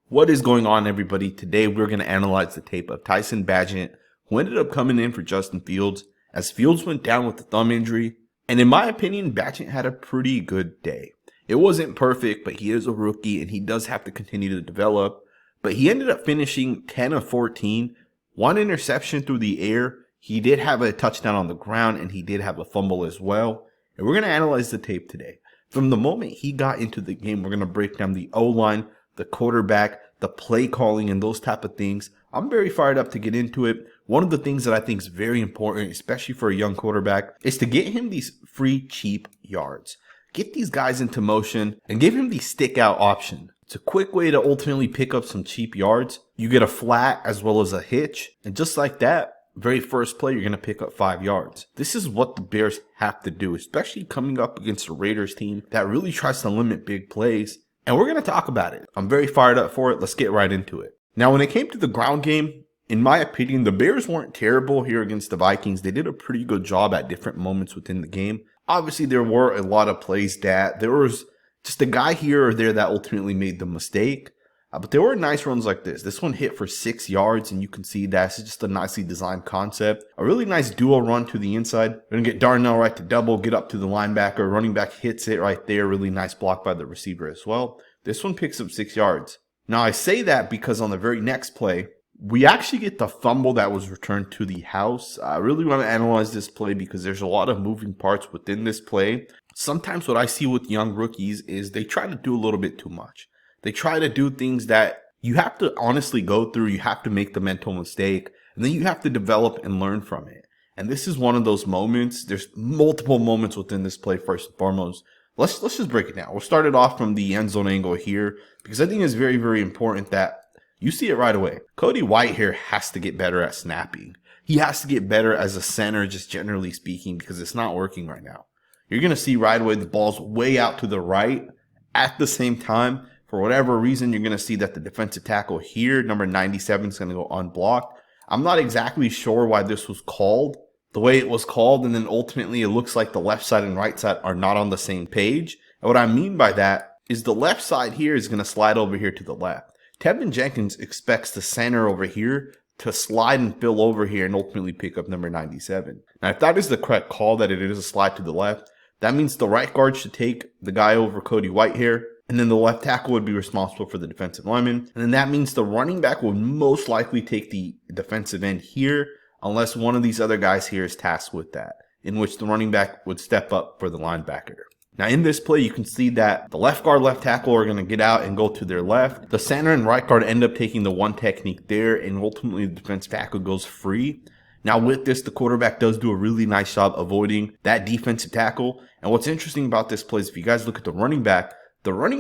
What is going on, everybody? Today we're going to analyze the tape of Tyson Bagent, who ended up coming in for Justin Fields as Fields went down with a thumb injury. And in my opinion, Bagent had a pretty good day. It wasn't perfect, but he is a rookie and he does have to continue to develop. But he ended up finishing 10 of 14, one interception through the air. He did have a touchdown on the ground and he did have a fumble as well. And we're going to analyze the tape today. From the moment he got into the game, we're going to break down the O-line, the quarterback, the play calling, and those type of things. I'm very fired up to get into it. One of the things that I think is very important, especially for a young quarterback, is to get him these free, cheap yards. Get these guys into motion and give him the stick out option. It's a quick way to ultimately pick up some cheap yards. You get a flat as well as a hitch. And just like that, very first play, you're going to pick up 5 yards. This is what the Bears have to do, especially coming up against a Raiders team that really tries to limit big plays. And we're going to talk about it. I'm very fired up for it. Let's get right into it. Now, when it came to the ground game, in my opinion, the Bears weren't terrible here against the Vikings. They did a pretty good job at different moments within the game. Obviously, there were a lot of plays that there was just a guy here or there that ultimately made the mistake. But there were nice runs like this. This one hit for 6 yards, and you can see that's just a nicely designed concept. A really nice dual run to the inside. We're going to get Darnell right to double, get up to the linebacker. Running back hits it right there. Really nice block by the receiver as well. This one picks up 6 yards. Now, I say that because on the very next play, we actually get the fumble that was returned to the house. I really want to analyze this play because there's a lot of moving parts within this play. Sometimes what I see with young rookies is they try to do a little bit too much. They try to do things that you have to honestly go through. You have to make the mental mistake, and then you have to develop and learn from it. And this is one of those moments. There's multiple moments within this play, first and foremost. Let's just break it down. We'll start it off from the end zone angle here because I think it's very, very important that you see it right away. Cody White here has to get better at snapping. He has to get better as a center, just generally speaking, because it's not working right now. You're going to see right away the ball's way out to the right. At the same time, for whatever reason, you're going to see that the defensive tackle here, number 97, is going to go unblocked. I'm not exactly sure why this was called the way it was called, and then ultimately it looks like the left side and right side are not on the same page. And what I mean by that is the left side here is going to slide over here to the left. Tevin Jenkins expects the center over here to slide and fill over here and ultimately pick up number 97. Now, if that is the correct call, that it is a slide to the left, that means the right guard should take the guy over Cody White here, and then the left tackle would be responsible for the defensive lineman. And then that means the running back would most likely take the defensive end here, unless one of these other guys here is tasked with that, in which the running back would step up for the linebacker. Now, in this play, you can see that the left guard, left tackle are going to get out and go to their left. The center and right guard end up taking the one technique there, and ultimately the defensive tackle goes free. Now, with this, the quarterback does do a really nice job avoiding that defensive tackle. And what's interesting about this play is if you guys look at the running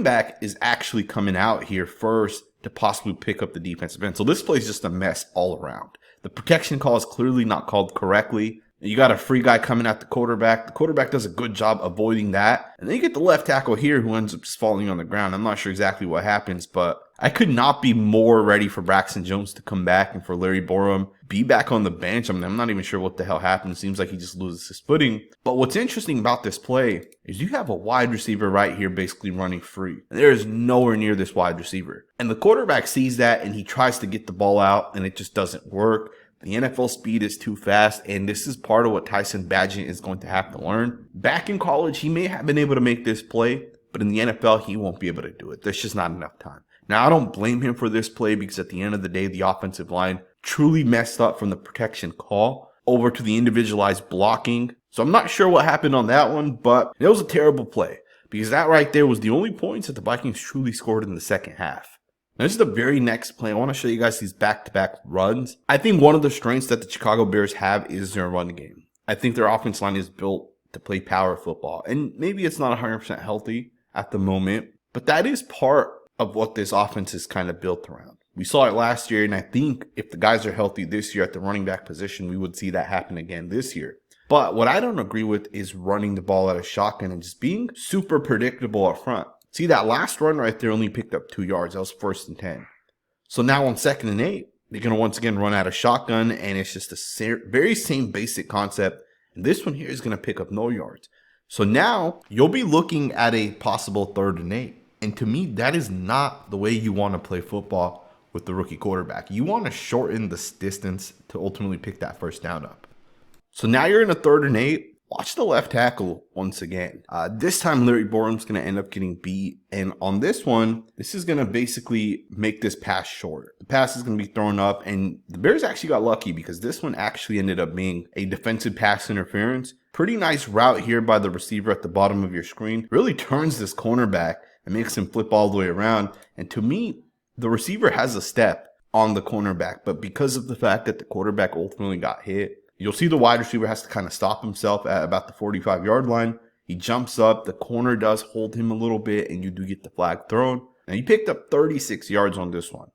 back is actually coming out here first to possibly pick up the defensive end. So this play is just a mess all around. The protection call is clearly not called correctly. You got a free guy coming at the quarterback. The quarterback does a good job avoiding that. And then you get the left tackle here who ends up just falling on the ground. I'm not sure exactly what happens, but I could not be more ready for Braxton Jones to come back and for Larry Borom be back on the bench. I'm not even sure what the hell happened. It seems like he just loses his footing. But what's interesting about this play is you have a wide receiver right here basically running free. And there is nowhere near this wide receiver. And the quarterback sees that and he tries to get the ball out and it just doesn't work. The NFL speed is too fast, and this is part of what Tyson Bagent is going to have to learn. Back in college, he may have been able to make this play, but in the NFL, he won't be able to do it. There's just not enough time. Now, I don't blame him for this play because at the end of the day, the offensive line truly messed up from the protection call over to the individualized blocking. So I'm not sure what happened on that one, but it was a terrible play because that right there was the only points that the Vikings truly scored in the second half. Now, this is the very next play. I want to show you guys these back-to-back runs. I think one of the strengths that the Chicago Bears have is their run game. I think their offense line is built to play power football. And maybe it's not 100% healthy at the moment, but that is part of what this offense is kind of built around. We saw it last year, and I think if the guys are healthy this year at the running back position, we would see that happen again this year. But what I don't agree with is running the ball out of shotgun and just being super predictable up front. See, that last run right there only picked up 2 yards. That was 1st and 10. So now on 2nd and 8, they're going to once again run out of shotgun, and it's just the very same basic concept. And this one here is going to pick up no yards. So now you'll be looking at a possible 3rd and 8. And to me, that is not the way you want to play football with the rookie quarterback. You want to shorten this distance to ultimately pick that first down up. So now you're in a 3rd and 8. Watch the left tackle once again. This time, Larry Borum's going to end up getting beat. And on this one, this is going to basically make this pass short. The pass is going to be thrown up. And the Bears actually got lucky because this one actually ended up being a defensive pass interference. Pretty nice route here by the receiver at the bottom of your screen. Really turns this cornerback and makes him flip all the way around. And to me, the receiver has a step on the cornerback. But because of the fact that the quarterback ultimately got hit, you'll see the wide receiver has to kind of stop himself at about the 45-yard line. He jumps up. The corner does hold him a little bit, and you do get the flag thrown. Now, you picked up 36 yards on this one.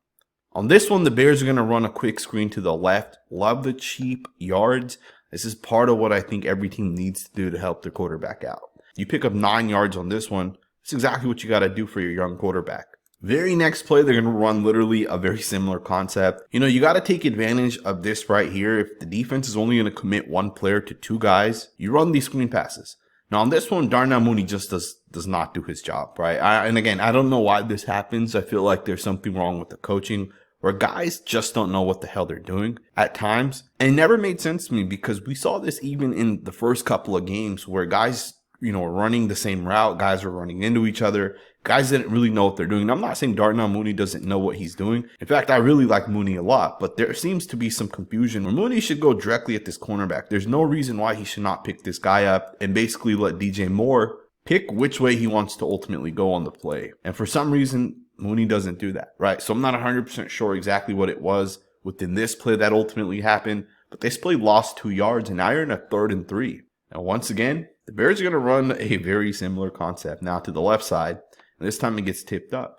On this one, the Bears are going to run a quick screen to the left. Love the cheap yards. This is part of what I think every team needs to do to help their quarterback out. You pick up 9 yards on this one. That's exactly what you got to do for your young quarterback. Very next play, they're going to run literally a very similar concept. You got to take advantage of this right here. If the defense is only going to commit one player to 2 guys, you run these screen passes. Now on this one, Darnell Mooney just does not do his job, right? And again, I don't know why this happens. I feel like there's something wrong with the coaching where guys just don't know what the hell they're doing at times. And it never made sense to me because we saw this even in the first couple of games where guys, were running the same route. Guys were running into each other. Guys didn't really know what they're doing. And I'm not saying Darnell Mooney doesn't know what he's doing. In fact, I really like Mooney a lot, but there seems to be some confusion where Mooney should go directly at this cornerback. There's no reason why he should not pick this guy up and basically let DJ Moore pick which way he wants to ultimately go on the play. And for some reason, Mooney doesn't do that, right? So I'm not 100% sure exactly what it was within this play that ultimately happened, but this play lost 2 yards, and now you're in a 3rd and 3. Now, once again, the Bears are going to run a very similar concept now to the left side. And this time it gets tipped up.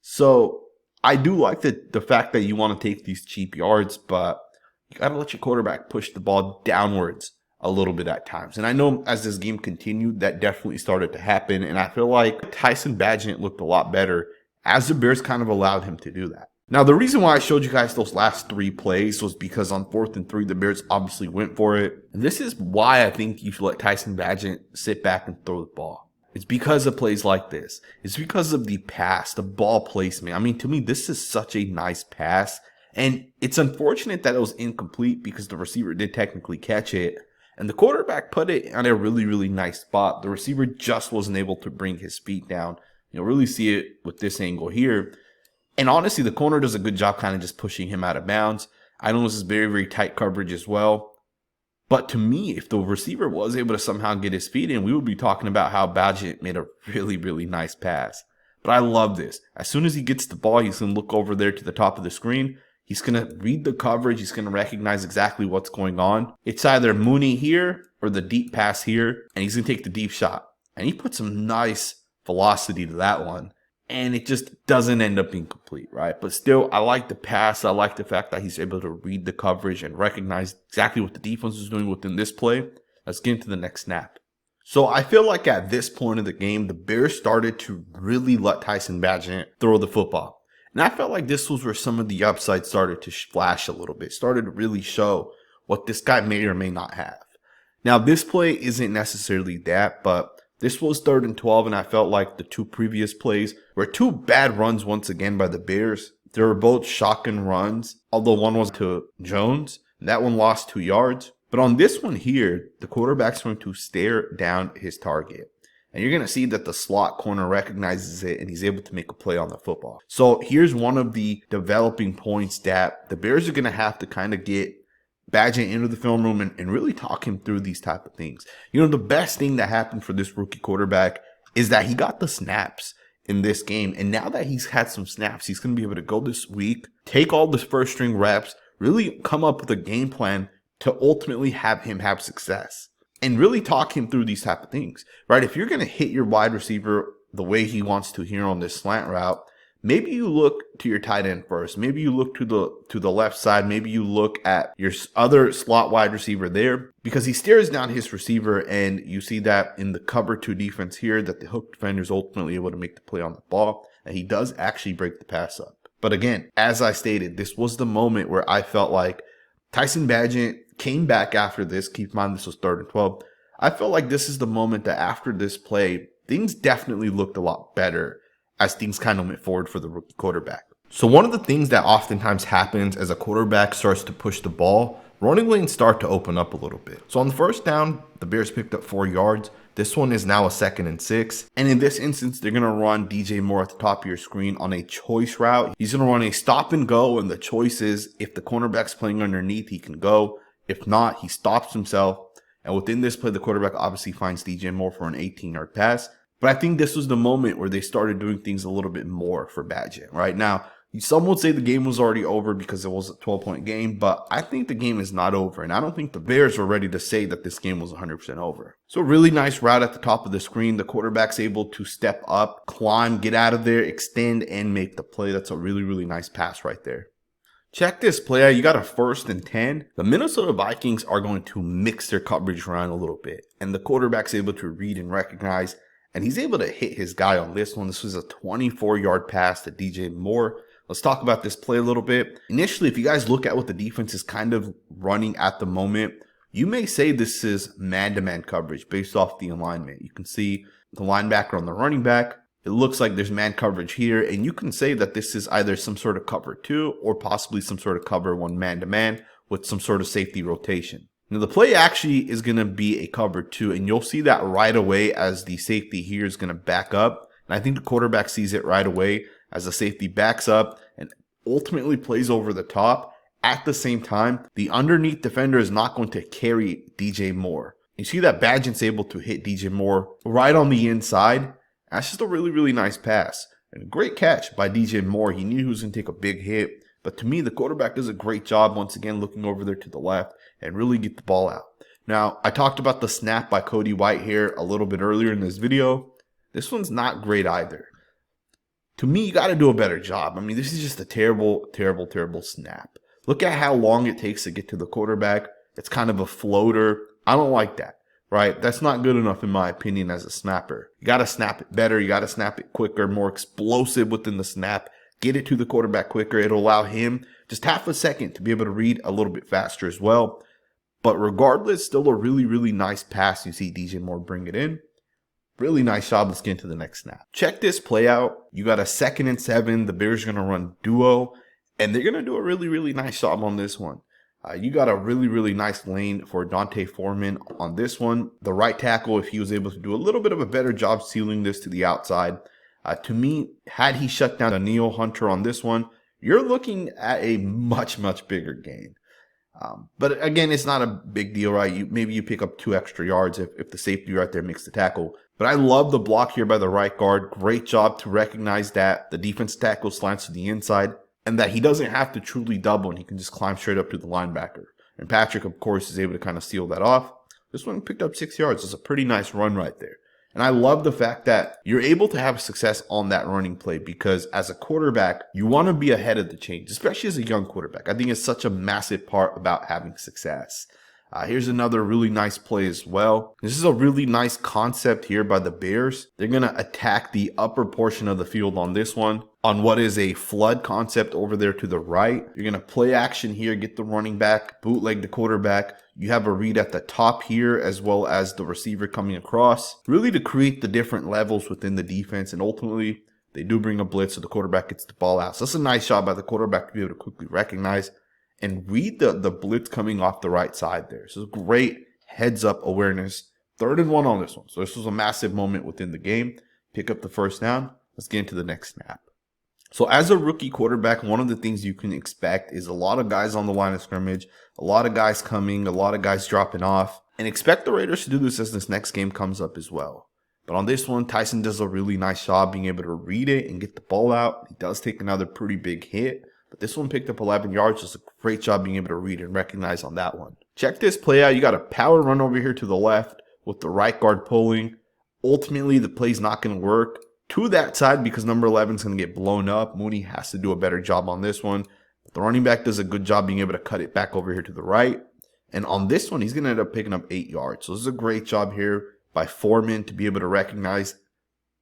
So I do like the fact that you want to take these cheap yards, but you got to let your quarterback push the ball downwards a little bit at times. And I know as this game continued, that definitely started to happen. And I feel like Tyson Bagent looked a lot better as the Bears kind of allowed him to do that. Now, the reason why I showed you guys those last 3 plays was because on 4th and 3, the Bears obviously went for it. And this is why I think you should let Tyson Bagent sit back and throw the ball. It's because of plays like this. It's because of the pass, the ball placement. I mean, to me, this is such a nice pass. And it's unfortunate that it was incomplete because the receiver did technically catch it. And the quarterback put it on a really, really nice spot. The receiver just wasn't able to bring his feet down. You'll really see it with this angle here. And honestly, the corner does a good job kind of just pushing him out of bounds. I know this is very, very tight coverage as well. But to me, if the receiver was able to somehow get his feet in, we would be talking about how Bagent made a really, really nice pass. But I love this. As soon as he gets the ball, he's going to look over there to the top of the screen. He's going to read the coverage. He's going to recognize exactly what's going on. It's either Mooney here or the deep pass here. And he's going to take the deep shot. And he put some nice velocity to that one. And it just doesn't end up being complete, right? But still, I like the pass. I like the fact that he's able to read the coverage and recognize exactly what the defense is doing within this play. Let's get into the next snap. So I feel like at this point of the game, the Bears started to really let Tyson Bagent throw the football. And I felt like this was where some of the upside started to flash a little bit, started to really show what this guy may or may not have. Now, this play isn't necessarily that, but this was 3rd and 12, and I felt like the 2 previous plays were 2 bad runs once again by the Bears. They were both shotgun runs, although one was to Jones. That one lost 2 yards. But on this one here, the quarterback's going to stare down his target. And you're going to see that the slot corner recognizes it, and he's able to make a play on the football. So here's one of the developing points that the Bears are going to have to kind of get Bagent into the film room and really talk him through these type of things. The best thing that happened for this rookie quarterback is that he got the snaps in this game. And now that he's had some snaps, he's going to be able to go this week, take all the first string reps, really come up with a game plan to ultimately have him have success and really talk him through these type of things, right? If you're going to hit your wide receiver the way he wants to here on this slant route, maybe you look to your tight end first. Maybe you look to the left side. Maybe you look at your other slot wide receiver there because he stares down his receiver, and you see that in the cover 2 defense here that the hook defender is ultimately able to make the play on the ball, and he does actually break the pass up. But again, as I stated, this was the moment where I felt like Tyson Bagent came back after this. Keep in mind, this was 3rd and 12. I felt like this is the moment that after this play, things definitely looked a lot better as things kind of went forward for the rookie quarterback. So one of the things that oftentimes happens as a quarterback starts to push the ball, running lanes start to open up a little bit. So on the first down, the Bears picked up 4 yards. This one is now a 2nd and 6. And in this instance, they're going to run DJ Moore at the top of your screen on a choice route. He's going to run a stop and go. And the choice is if the cornerback's playing underneath, he can go. If not, he stops himself. And within this play, the quarterback obviously finds DJ Moore for an 18-yard pass. But I think this was the moment where they started doing things a little bit more for Bagent. Right now, some would say the game was already over because it was a 12-point game, but I think the game is not over, and I don't think the Bears were ready to say that this game was 100% over. So a really nice route at the top of the screen. The quarterback's able to step up, climb, get out of there, extend, and make the play. That's a really, really nice pass right there. Check this play out. You got a 1st and 10. The Minnesota Vikings are going to mix their coverage around a little bit, and the quarterback's able to read and recognize, and he's able to hit his guy on this one. This was a 24-yard pass to DJ Moore. Let's talk about this play a little bit. Initially, if you guys look at what the defense is kind of running at the moment, you may say this is man-to-man coverage based off the alignment. You can see the linebacker on the running back. It looks like there's man coverage here, and you can say that this is either some sort of cover 2 or possibly some sort of cover 1 man-to-man with some sort of safety rotation. Now, the play actually is going to be a cover 2, and you'll see that right away as the safety here is going to back up. And I think the quarterback sees it right away as the safety backs up and ultimately plays over the top. At the same time, the underneath defender is not going to carry DJ Moore. You see that Bagent's able to hit DJ Moore right on the inside. That's just a really, really nice pass. And a great catch by DJ Moore. He knew he was going to take a big hit. But to me, the quarterback does a great job once again looking over there to the left and really get the ball out. Now, I talked about the snap by Cody White here a little bit earlier in this video. This one's not great either. To me, you got to do a better job. I mean, this is just a terrible, terrible, terrible snap. Look at how long it takes to get to the quarterback. It's kind of a floater. I don't like that, right? That's not good enough in my opinion as a snapper. You got to snap it better. You got to snap it quicker, more explosive within the snap. Get it to the quarterback quicker. It'll allow him just half a second to be able to read a little bit faster as well. But regardless, still a really, really nice pass. You see DJ Moore bring it in. Really nice job. Let's get into the next snap. Check this play out. You got a 2nd and 7. The Bears are going to run duo, and they're going to do a really, really nice job on this one. You got a really, really nice lane for Dante Foreman on this one. The right tackle, if he was able to do a little bit of a better job sealing this to the outside. To me, had he shut down Daniil Hunter on this one, you're looking at a much, much bigger gain. But again, it's not a big deal, right? Maybe you pick up 2 extra yards if the safety right there makes the tackle. But I love the block here by the right guard. Great job to recognize that the defense tackle slants to the inside and that he doesn't have to truly double and he can just climb straight up to the linebacker. And Patrick, of course, is able to kind of seal that off. This one picked up 6 yards. It's a pretty nice run right there. And I love the fact that you're able to have success on that running play because as a quarterback, you want to be ahead of the change, especially as a young quarterback. I think it's such a massive part about having success. Here's another really nice play as well. This is a really nice concept here by the Bears. They're going to attack the upper portion of the field on this one on what is a flood concept over there to the right. You're going to play action here, get the running back, bootleg the quarterback. You have a read at the top here as well as the receiver coming across, really to create the different levels within the defense. And ultimately, they do bring a blitz so the quarterback gets the ball out. So that's a nice job by the quarterback to be able to quickly recognize and read the blitz coming off the right side there. So great heads-up awareness. 3rd and 1 on this one. So this was a massive moment within the game. Pick up the 1st down. Let's get into the next snap. So as a rookie quarterback, one of the things you can expect is a lot of guys on the line of scrimmage, a lot of guys coming, a lot of guys dropping off, and expect the Raiders to do this as this next game comes up as well. But on this one, Tyson does a really nice job being able to read it and get the ball out. He does take another pretty big hit. But this one picked up 11 yards. Just a great job being able to read and recognize on that one. Check this play out. You got a power run over here to the left with the right guard pulling. Ultimately, the play's not going to work to that side because number 11 is going to get blown up. Mooney has to do a better job on this one. But the running back does a good job being able to cut it back over here to the right. And on this one, he's going to end up picking up 8 yards. So this is a great job here by Foreman to be able to recognize,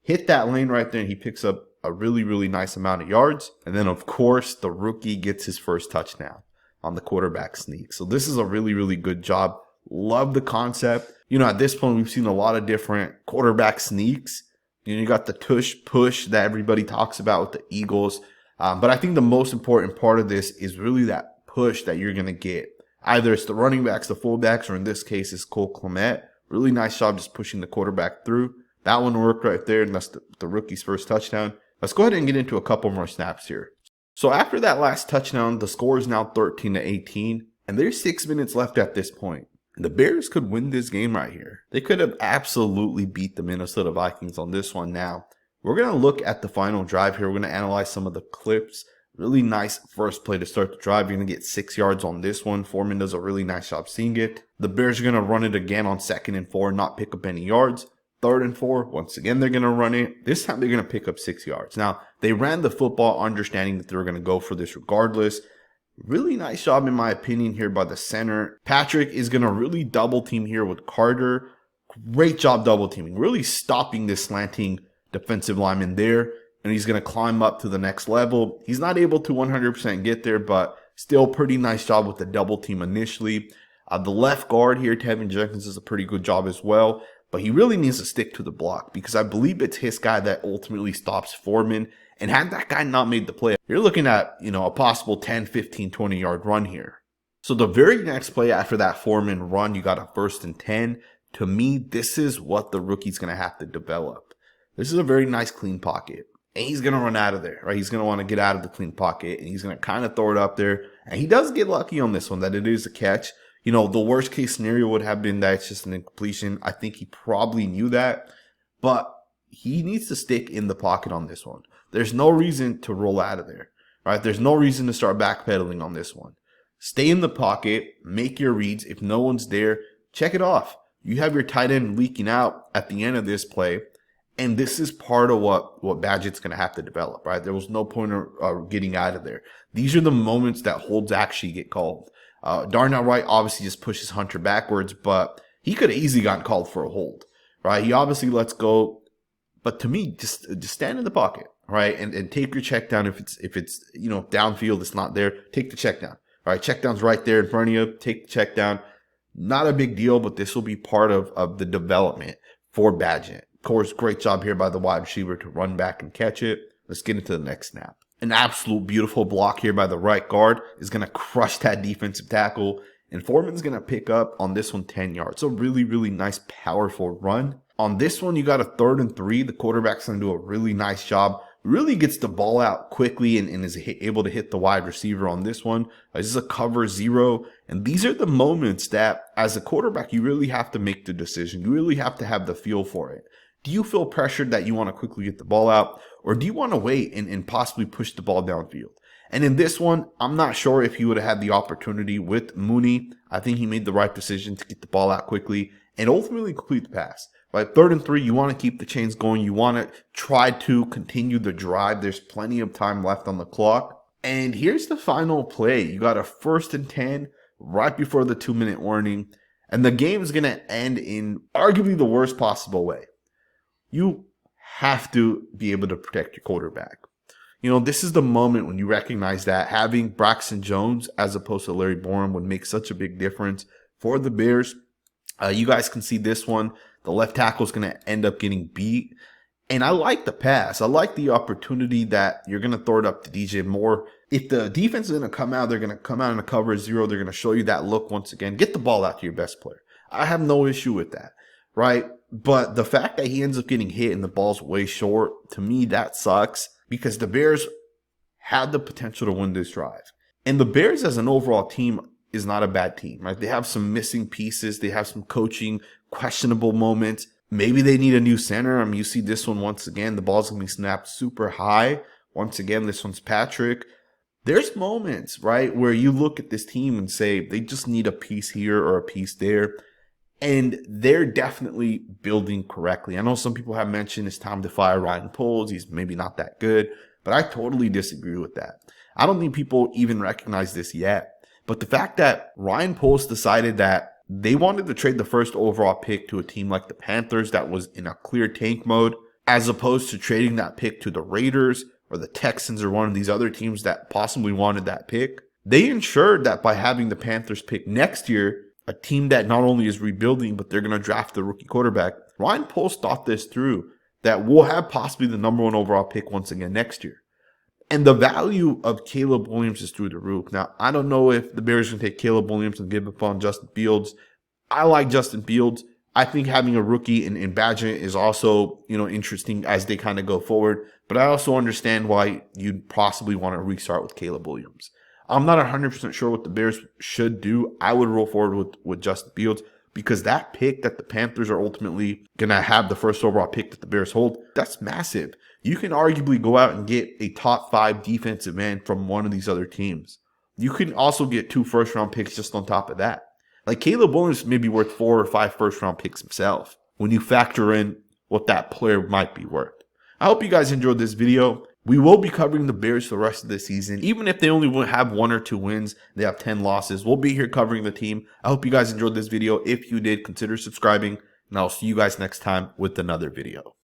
hit that lane right there, and he picks up a really, really nice amount of yards. And then, of course, the rookie gets his first touchdown on the quarterback sneak. So this is a really, really good job. Love the concept. You know, at this point, we've seen a lot of different quarterback sneaks. You got the tush push that everybody talks about with the Eagles. But I think the most important part of this is really that push that you're going to get. Either it's the running backs, the fullbacks, or in this case, it's Cole Kmet. Really nice job just pushing the quarterback through. That one worked right there, and that's the rookie's first touchdown. Let's go ahead and get into a couple more snaps here. So after that last touchdown, the score is now 13-18, and there's 6 minutes left at this point. The Bears could win this game right here. They could have absolutely beat the Minnesota Vikings on this one. Now, we're going to look at the final drive here. We're going to analyze some of the clips. Really nice first play to start the drive. You're going to get 6 yards on this one. Foreman does a really nice job seeing it. The Bears are going to run it again on 2nd and 4, not pick up any yards. 3rd and 4, once again, they're going to run it. This time, they're going to pick up 6 yards. Now, they ran the football understanding that they were going to go for this regardless. Really nice job, in my opinion, here by the center. Patrick is going to really double team here with Carter. Great job double teaming. Really stopping this slanting defensive lineman there. And he's going to climb up to the next level. He's not able to 100% get there, but still pretty nice job with the double team initially. The left guard here, Tevin Jenkins, does a pretty good job as well. But he really needs to stick to the block because I believe it's his guy that ultimately stops Foreman. And had that guy not made the play, you're looking at, a possible 10, 15, 20-yard run here. So the very next play after that Foreman run, you got a 1st and 10. To me, this is what the rookie's going to have to develop. This is a very nice clean pocket. And he's going to run out of there, right? He's going to want to get out of the clean pocket. And he's going to kind of throw it up there. And he does get lucky on this one that it is a catch. The worst case scenario would have been that it's just an incompletion. I think he probably knew that. But he needs to stick in the pocket on this one. There's no reason to roll out of there, right? There's no reason to start backpedaling on this one. Stay in the pocket, make your reads. If no one's there, check it off. You have your tight end leaking out at the end of this play, and this is part of what Bagent's going to have to develop, right? There was no point of getting out of there. These are the moments that holds actually get called. Darnell Wright obviously just pushes Hunter backwards, but he could have easily gotten called for a hold, right? He obviously lets go. But to me, just stand in the pocket, right? And take your check down. If it's downfield, it's not there. Take the check down. All right, check down's right there in front of you. Take the check down. Not a big deal, but this will be part of the development for Bagent. Of course, great job here by the wide receiver to run back and catch it. Let's get into the next snap. An absolute beautiful block here by the right guard is going to crush that defensive tackle. And Foreman's going to pick up on this one 10 yards. So really, really nice, powerful run. On this one, you got a 3rd and 3. The quarterback's going to do a really nice job. Really gets the ball out quickly and is able to hit the wide receiver on this one. This is a cover 0. And these are the moments that, as a quarterback, you really have to make the decision. You really have to have the feel for it. Do you feel pressured that you want to quickly get the ball out? Or do you want to wait and possibly push the ball downfield? And in this one, I'm not sure if he would have had the opportunity with Mooney. I think he made the right decision to get the ball out quickly and ultimately complete the pass. Right, 3rd and 3, you want to keep the chains going. You want to try to continue the drive. There's plenty of time left on the clock. And here's the final play. You got a 1st and 10 right before the 2-minute warning. And the game is going to end in arguably the worst possible way. You have to be able to protect your quarterback. This is the moment when you recognize that having Braxton Jones as opposed to Larry Borom would make such a big difference for the Bears. You guys can see this one. The left tackle is going to end up getting beat. And I like the pass. I like the opportunity that you're going to throw it up to DJ Moore. If the defense is going to come out, they're going to come out in a cover 0. They're going to show you that look once again. Get the ball out to your best player. I have no issue with that, right? But the fact that he ends up getting hit and the ball's way short, to me, that sucks because the Bears had the potential to win this drive. And the Bears as an overall team is not a bad team, right? They have some missing pieces. They have some coaching questionable moments. Maybe they need a new center. You see this one once again. The ball's going to be snapped super high. Once again, this one's Patrick. There's moments, right, where you look at this team and say they just need a piece here or a piece there. And they're definitely building correctly. I know some people have mentioned it's time to fire Ryan Poles. He's maybe not that good. But I totally disagree with that. I don't think people even recognize this yet. But the fact that Ryan Poles decided that they wanted to trade the 1st overall pick to a team like the Panthers that was in a clear tank mode, as opposed to trading that pick to the Raiders or the Texans or one of these other teams that possibly wanted that pick. They ensured that by having the Panthers pick next year, a team that not only is rebuilding, but they're going to draft the rookie quarterback. Ryan Poles thought this through. that we'll have possibly the number 1 overall pick once again next year. And the value of Caleb Williams is through the roof. Now, I don't know if the Bears can take Caleb Williams and give up on Justin Fields. I like Justin Fields. I think having a rookie in Bagent is also, interesting as they kind of go forward. But I also understand why you'd possibly want to restart with Caleb Williams. I'm not 100% sure what the Bears should do. I would roll forward with Justin Fields because that pick that the Panthers are ultimately going to have, the first overall pick that the Bears hold, that's massive. You can arguably go out and get a top 5 defensive end from one of these other teams. You can also get 2 first-round picks just on top of that. Like Caleb Williams may be worth 4 or 5 first-round picks himself when you factor in what that player might be worth. I hope you guys enjoyed this video. We will be covering the Bears for the rest of the season. Even if they only have 1 or 2 wins, they have 10 losses. We'll be here covering the team. I hope you guys enjoyed this video. If you did, consider subscribing, and I'll see you guys next time with another video.